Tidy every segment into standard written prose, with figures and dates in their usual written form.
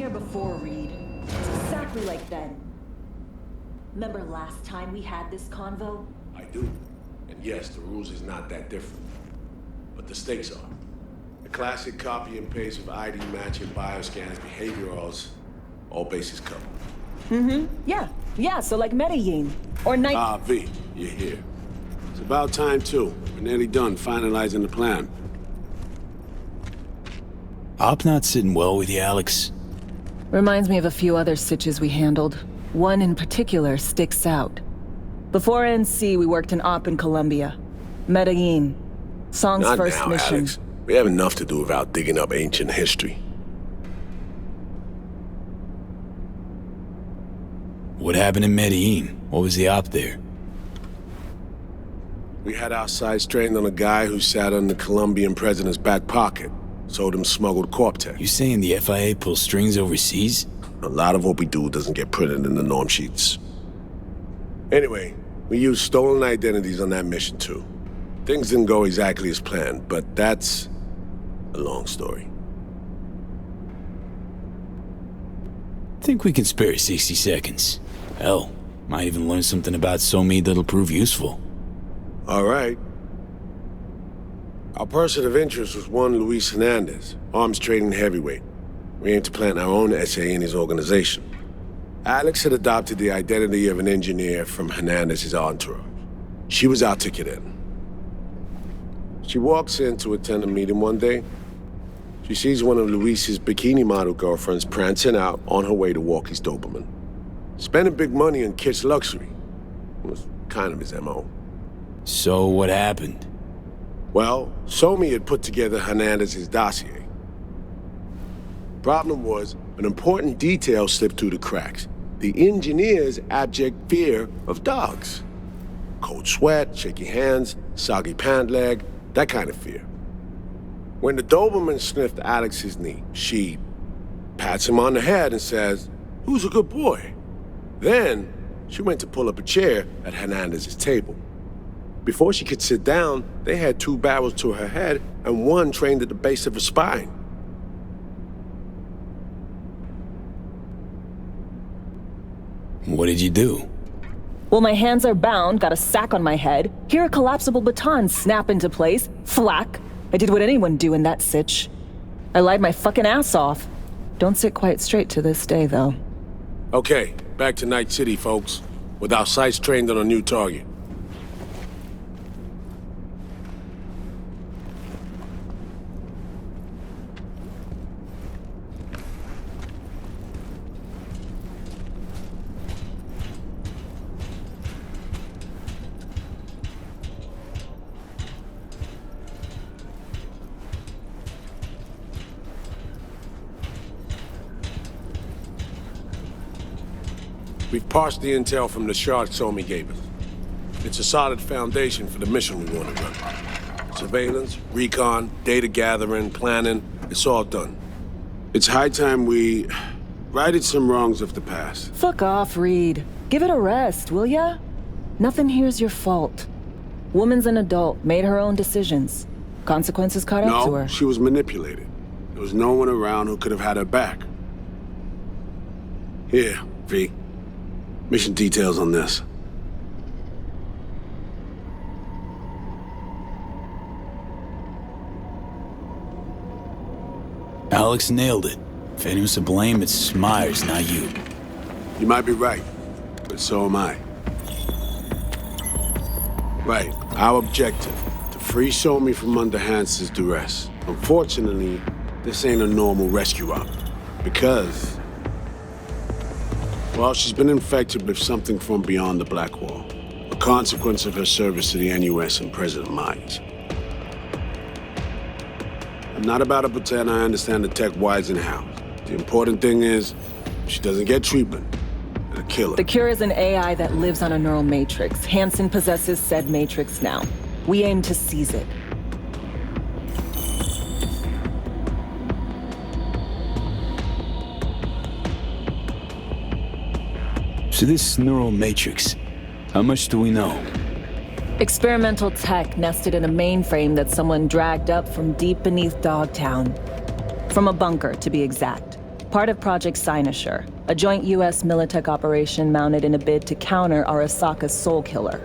here before, Reed. It's exactly like then. Remember last time we had this convo? I do. And yes, the rules is not that different. But the stakes are. The classic copy and paste of ID matching bioscans, behaviorals, all bases covered. Yeah, so like Medellin. Or Night... Ah, V, you're here. It's about time, too. We're nearly done finalizing the plan. Op not sitting well with you, Alex. Reminds me of a few other stitches we handled. One in particular sticks out. Before NC, we worked in Op in Colombia. Medellin. Song's Not first now, mission. Alex. We have enough to do without digging up ancient history. What happened in Medellin? What was the op there? We had our sights trained on a guy who sat on the Colombian president's back pocket. Sold him smuggled Corp-Tech. You saying the FIA pulls strings overseas? A lot of what we do doesn't get printed in the norm sheets. Anyway, we used stolen identities on that mission too. Things didn't go exactly as planned, but that's a long story. Think we can spare 60 seconds. Hell, might even learn something about SOMI that'll prove useful. All right. Our person of interest was one Luis Hernandez, arms trading heavyweight. We aim to plant our own SA in his organization. Alex had adopted the identity of an engineer from Hernandez's entourage. She was our ticket in. She walks in to attend a meeting one day. She sees one of Luis's bikini model girlfriends prancing out on her way to walk his Doberman. Spending big money on kitsch luxury. It was kind of his MO. So what happened? Well, SOMI had put together Hernandez's dossier. Problem was, an important detail slipped through the cracks. The engineer's abject fear of dogs. Cold sweat, shaky hands, soggy pant leg, that kind of fear. When the Doberman sniffed Alex's knee, she pats him on the head and says, "Who's a good boy?" Then, she went to pull up a chair at Hernandez's table. Before she could sit down, they had two barrels to her head and one trained at the base of her spine. What did you do? Well, my hands are bound, got a sack on my head. Here a collapsible baton snap into place. Flack. I did what anyone do in that sitch. I lied my fucking ass off. Don't sit quite straight to this day, though. Okay, back to Night City, folks. With our sights trained on a new target. We've parsed the intel from the shard SOMI gave us. It's a solid foundation for the mission we want to run. Surveillance, recon, data gathering, planning, it's all done. It's high time we righted some wrongs of the past. Fuck off, Reed. Give it a rest, will ya? Nothing here's your fault. Woman's an adult, made her own decisions. Consequences caught up to her. No, she was manipulated. There was no one around who could have had her back. Here, V. Mission details on this. Alex nailed it. If anyone's to blame, it's Myers, not you. You might be right, but so am I. Right, our objective, to free SOMI from under Hansen's duress. Unfortunately, this ain't a normal rescue op, because... well, she's been infected with something from beyond the Black Wall. A consequence of her service to the NUS and President Myers. I'm not about to pretend I understand the tech whys and hows. The important thing is, she doesn't get treatment. It'll kill her. The cure is an AI that lives on a neural matrix. Hansen possesses said matrix now. We aim to seize it. So this neural matrix, how much do we know? Experimental tech nested in a mainframe that someone dragged up from deep beneath Dogtown. From a bunker, to be exact. Part of Project Cynosure, a joint US Militech operation mounted in a bid to counter Arasaka's Soul Killer.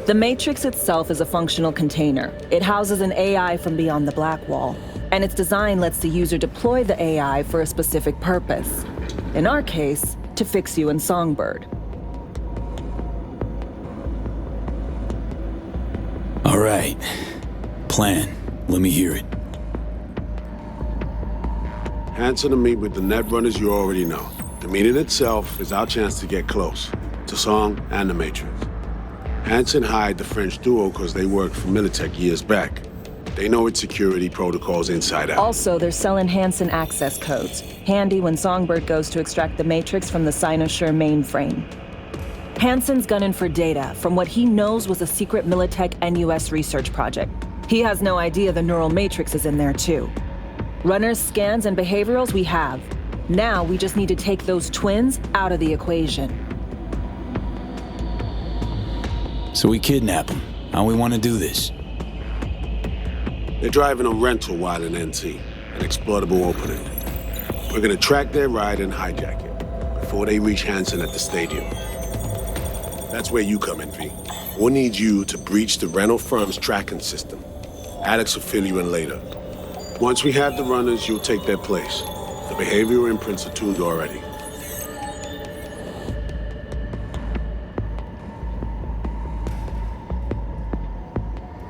The Matrix itself is a functional container. It houses an AI from beyond the Black Wall, and its design lets the user deploy the AI for a specific purpose. In our case, to fix you and Songbird. All right. Plan. Let me hear it. Hansen to meet with the Netrunners you already know. The meeting itself is our chance to get close to Song and the Matrix. Hansen hired the French duo because they worked for Militech years back. They know its security protocols inside out. Also, they're selling Hansen access codes, handy when Songbird goes to extract the Matrix from the Cynosure mainframe. Hansen's gunning for data from what he knows was a secret Militech NUS research project. He has no idea the neural matrix is in there too. Runners, scans, and behaviorals we have. Now we just need to take those twins out of the equation. So we kidnap them. How we want to do this? They're driving a rental while in NT, an exploitable opening. We're gonna track their ride and hijack it before they reach Hansen at the stadium. That's where you come in, V. We'll need you to breach the rental firm's tracking system. Alex will fill you in later. Once we have the runners, you'll take their place. The behavioral imprints are tuned already.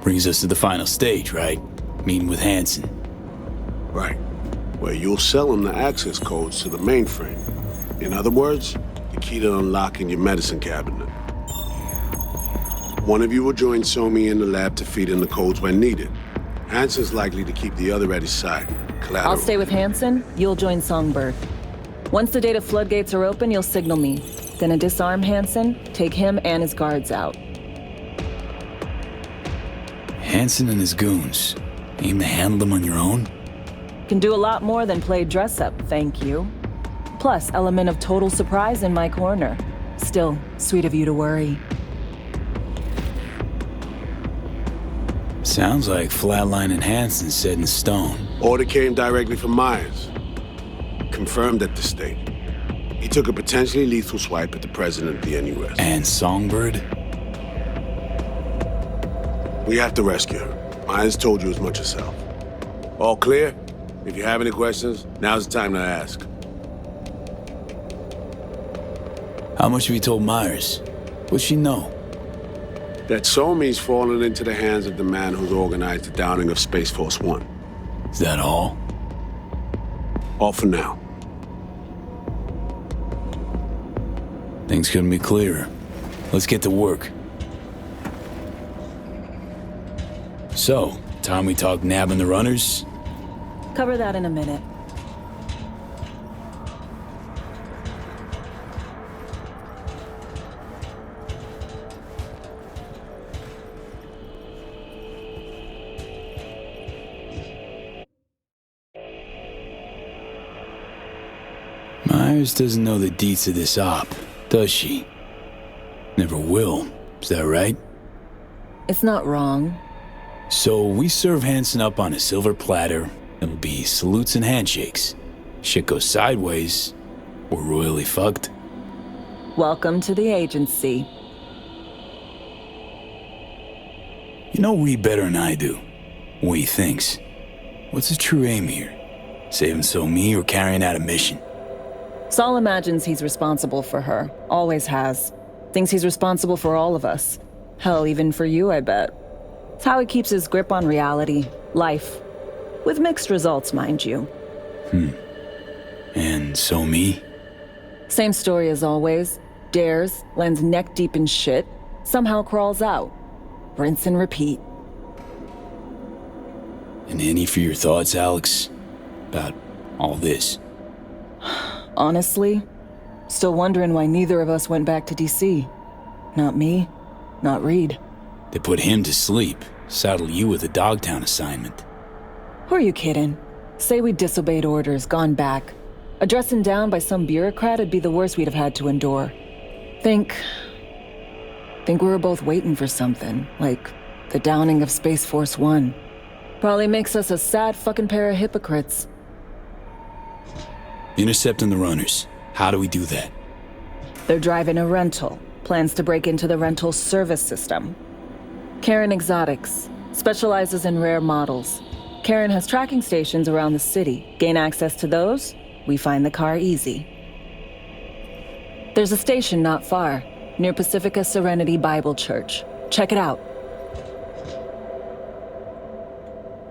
Brings us to the final stage, right? Meeting with Hansen. Right. Where you'll sell him the access codes to the mainframe. In other words, the key to unlocking your medicine cabinet. One of you will join Somi in the lab to feed in the codes when needed. Hansen's likely to keep the other at his side. Collateral. I'll stay with Hansen, you'll join Songbird. Once the data floodgates are open, you'll signal me. Gonna disarm Hansen, take him and his guards out. Hansen and his goons. Aim to handle them on your own? Can do a lot more than play dress-up, thank you. Plus, element of total surprise in my corner. Still, sweet of you to worry. Sounds like Flatline and Hansen set in stone. Order came directly from Myers. Confirmed at the state. He took a potentially lethal swipe at the president of the NUS. And Songbird? We have to rescue her. Myers told you as much herself. All clear? If you have any questions, now's the time to ask. How much have you told Myers? What's she know? That Somi's fallen into the hands of the man who's organized the downing of Space Force One. Is that all? All for now. Things couldn't be clearer. Let's get to work. So, time we talk nabbing the runners? Cover that in a minute. Myers doesn't know the deets of this op, does she? Never will, is that right? It's not wrong. So we serve Hansen up on a silver platter. It'll be salutes and handshakes. Shit goes sideways, we're royally fucked. Welcome to the agency. You know Reed better than I do. What he thinks. What's his true aim here? Saving me or carrying out a mission? Saul imagines he's responsible for her. Always has. Thinks he's responsible for all of us. Hell, even for you, I bet. It's how he keeps his grip on reality, life. With mixed results, mind you. And me? Same story as always. Dares, lands neck deep in shit, somehow crawls out. Rinse and repeat. And any for your thoughts, Alex? About all this? Honestly, still wondering why neither of us went back to DC. Not me, not Reed. They put him to sleep, saddle you with a Dogtown assignment. Who are you kidding? Say we disobeyed orders, gone back. A dressing down by some bureaucrat would be the worst we'd have had to endure. Think we were both waiting for something, like the downing of Space Force One. Probably makes us a sad fucking pair of hypocrites. Intercepting the runners. How do we do that? They're driving a rental. Plans to break into the rental service system. Karen Exotics specializes in rare models. Karen has tracking stations around the city. Gain access to those, we find the car easy. There's a station not far, near Pacifica Serenity Bible Church. Check it out.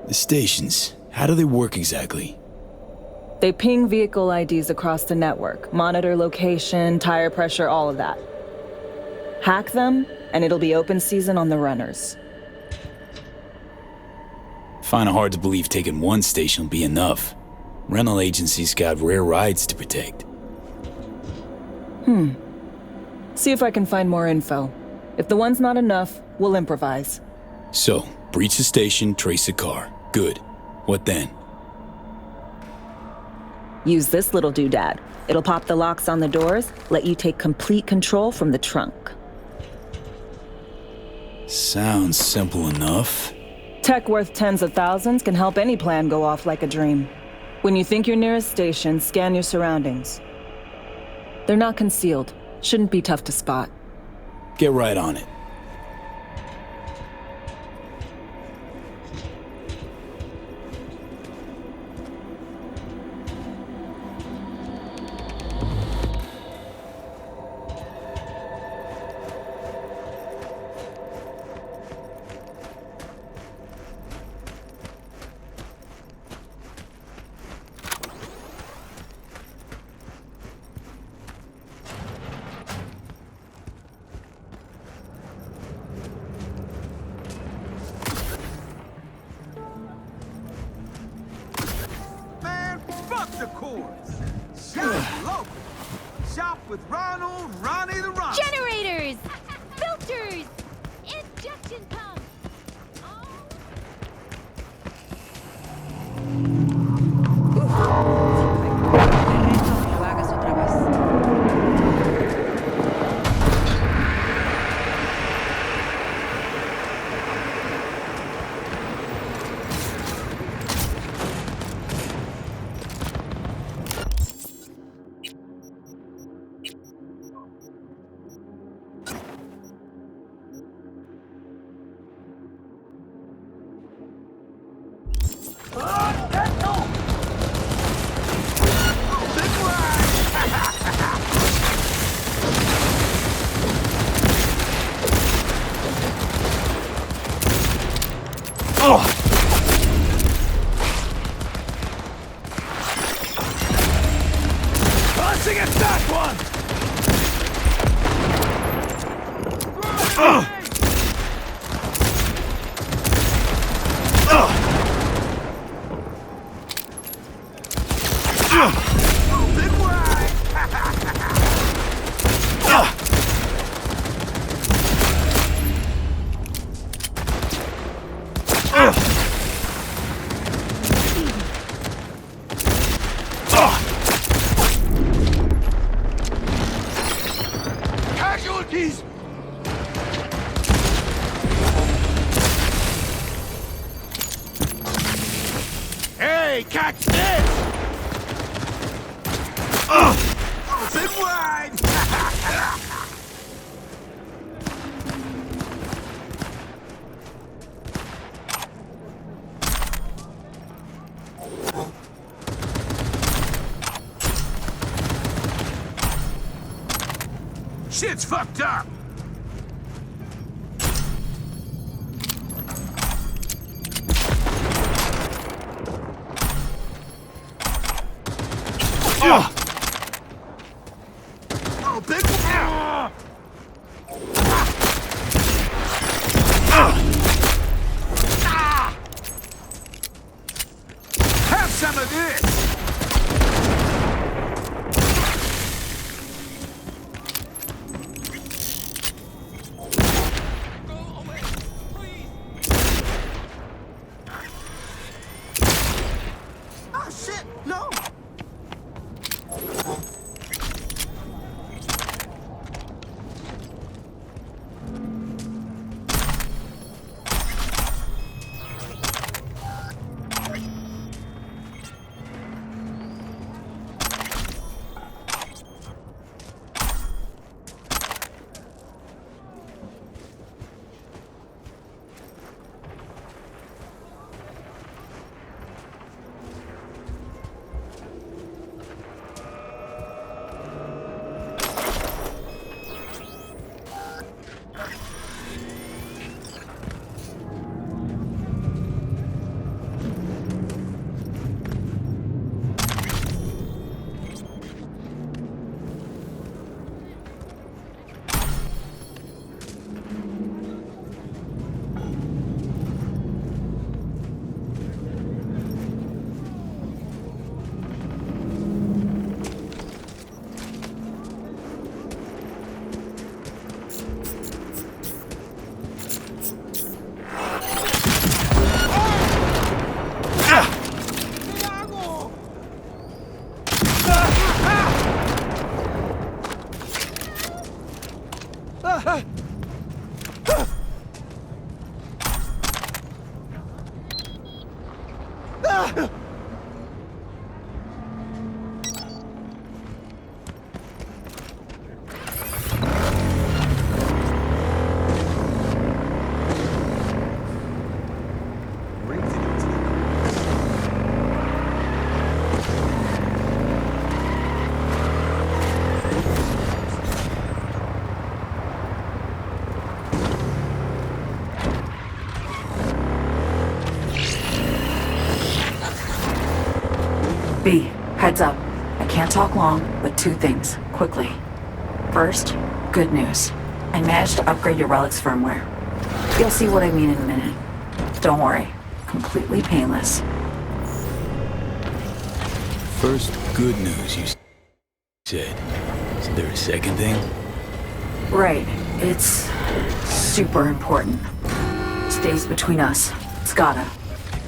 The stations. How do they work exactly? They ping vehicle IDs across the network, monitor location, tire pressure, all of that. Hack them, and it'll be open season on the runners. Find it hard to believe taking one station will be enough. Rental agencies got rare rides to protect. See if I can find more info. If the one's not enough, we'll improvise. So, breach the station, trace the car. Good. What then? Use this little doodad. It'll pop the locks on the doors, let you take complete control from the trunk. Sounds simple enough. Tech worth tens of thousands can help any plan go off like a dream. When you think your nearest station, scan your surroundings. They're not concealed. Shouldn't be tough to spot. Get right on it. The chords. Shop local. Shop with Ronald, Ronnie the Rock. Generators! Filters! Injection pumps! Lo hagas otra vez. Launching attack one! Big wide! Casualties! Hey, catch this! Big wide! Shit's fucked up! Oh, big one! Have some of this! Oh shit, no! B, heads up. I can't talk long, but two things, quickly. First, good news. I managed to upgrade your relic's firmware. You'll see what I mean in a minute. Don't worry, completely painless. First, good news, you said. Is there a second thing? Right, it's super important. Stays between us. It's gotta.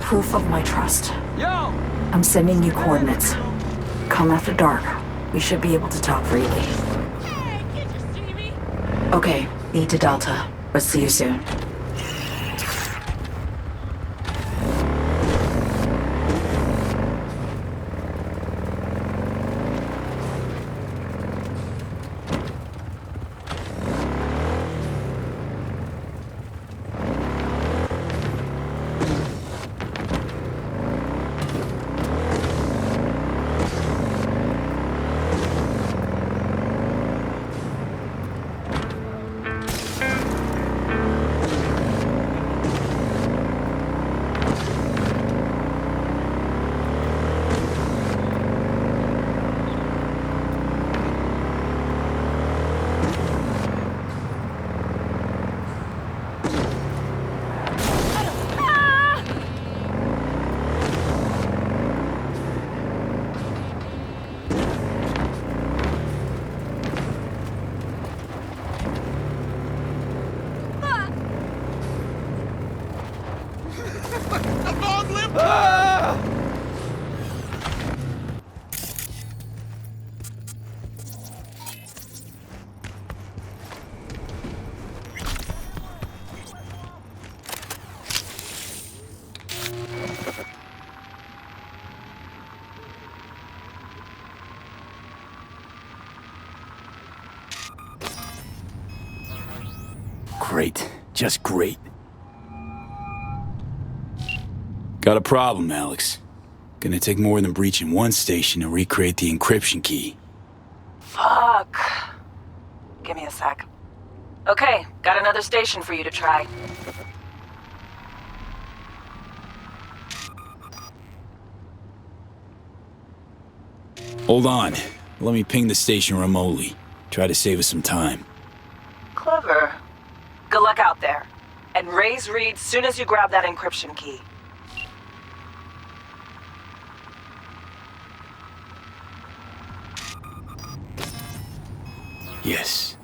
Proof of my trust. Yo! I'm sending you coordinates. Come after dark. We should be able to talk freely. Hey, you just see me? Okay, E to Delta, but see you soon. Great. Just great. Got a problem, Alex. Gonna take more than breaching one station to recreate the encryption key. Fuck. Give me a sec. Okay, got another station for you to try. Hold on. Let me ping the station remotely. Try to save us some time. Clever. Good luck out there. And raise Reed soon as you grab that encryption key. Yes.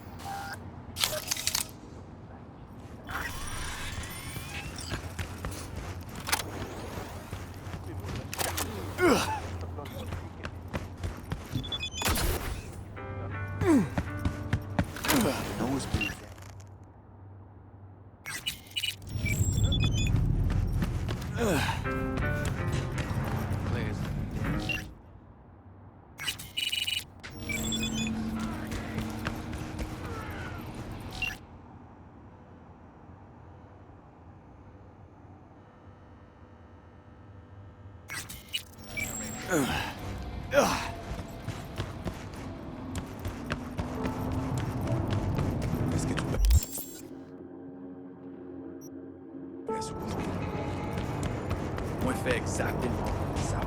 On fait exactement ça.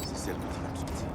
C'est celle que tu vas me sortir.